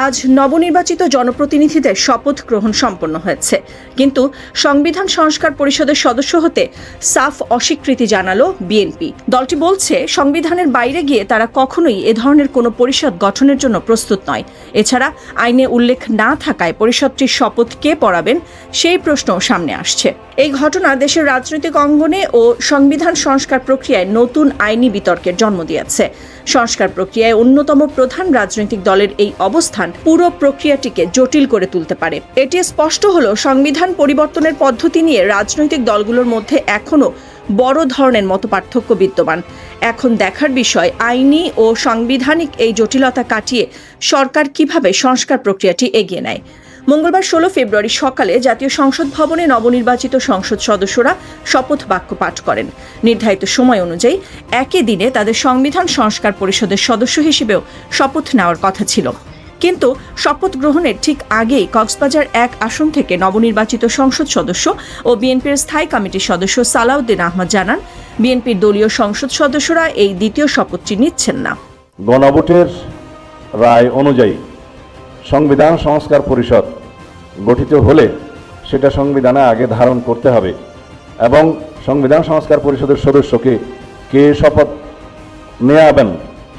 আজ নবনির্বাচিত জনপ্রতিনিধিদের শপথ গ্রহণ সম্পন্ন হয়েছে, কিন্তু সংবিধান সংস্কার পরিষদের সদস্য হতে সাফ অস্বীকৃতি জানালো বিএনপি। দলটি বলছে, সংবিধানের বাইরে গিয়ে তারা কখনোই এ ধরনের কোনো পরিষদ গঠনের জন্য প্রস্তুত নয়। এছাড়া আইনে উল্লেখ না থাকায় পরিষদটির শপথ কে পড়াবেন সেই প্রশ্নও সামনে আসছে। এই ঘটনা দেশের রাজনৈতিক অঙ্গনে ও সংবিধান সংস্কার প্রক্রিয়ায় নতুন আইনি বিতর্কের জন্ম দিয়েছে। সংস্কার প্রক্রিয়ায় অন্যতম প্রধান রাজনৈতিক দলের এই অবস্থান পুরো প্রক্রিয়াটিকে জটিল করে তুলতে পারে। এটি স্পষ্ট হলো, সংবিধান পরিবর্তনের পদ্ধতি নিয়ে রাজনৈতিক দলগুলোর মধ্যে এখনও বড় ধরনের মতপার্থক্য বিদ্যমান। এখন দেখার বিষয়, আইনি ও সাংবিধানিক এই জটিলতা কাটিয়ে সরকার কিভাবে সংস্কার প্রক্রিয়াটি এগিয়ে নেয়। মঙ্গলবার 16 ফেব্রুয়ারি সকালে জাতীয় সংসদ ভবনে নবনির্বাচিত সংসদ সদস্যরা শপথ বাক্য পাঠ করেন। নির্ধারিত সময় অনুযায়ী একই দিনে তাদের সংবিধান সংস্কার পরিষদের সদস্য হিসেবেও শপথ নেওয়ার কথা ছিল। কিন্তু শপথ গ্রহণের ঠিক আগেই কক্সবাজার 1 আসন থেকে নবনির্বাচিত সংসদ সদস্য ও বিএনপির স্থায়ী কমিটির সদস্য সালাউদ্দিন আহমদ জানান, বিএনপির দলীয় সংসদ সদস্যরা এই দ্বিতীয় শপথটি নিচ্ছেন না। গণভোটের রায় অনুযায়ী সংবিধান সংস্কার পরিষদ গঠিত হলে সেটা সংবিধানে আগে ধারণ করতে হবে এবং সংবিধান সংস্কার পরিষদের সদস্যকে কে শপথ নেওয়াবেন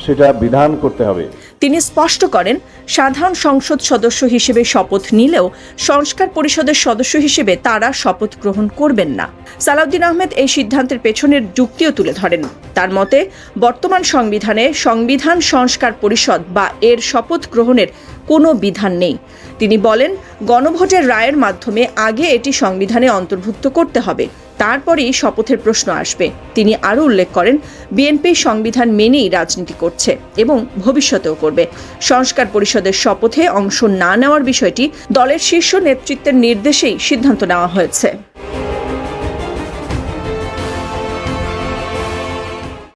সেটা বিধান করতে হবে। তিনি স্পষ্ট করেন, সাধারণ সংসদ সদস্য হিসেবে শপথ নিলেও সংস্কার পরিষদের সদস্য হিসেবে তারা শপথ গ্রহণ করবেন না। সালাউদ্দিন আহমেদ এই সিদ্ধান্তের পেছনের যুক্তিও তুলে ধরেন। তার মতে, বর্তমান সংবিধানে সংবিধান সংস্কার পরিষদ বা এর শপথ গ্রহণের কোনো বিধান নেই। তিনি বলেন, গণভোটের রায়ের মাধ্যমে আগে এটি সংবিধানে অন্তর্ভুক্ত করতে হবে, তারপরেই শপথের প্রশ্ন আসবে। তিনি আরও উল্লেখ করেন, বিএনপি সংবিধান মেনেই রাজনীতি করছে এবং ভবিষ্যতেও করবে। সংস্কার পরিষদের শপথে অংশ না নেওয়ার বিষয়টি দলের শীর্ষ নেতৃত্বের নির্দেশেই সিদ্ধান্ত নেওয়া হয়েছে।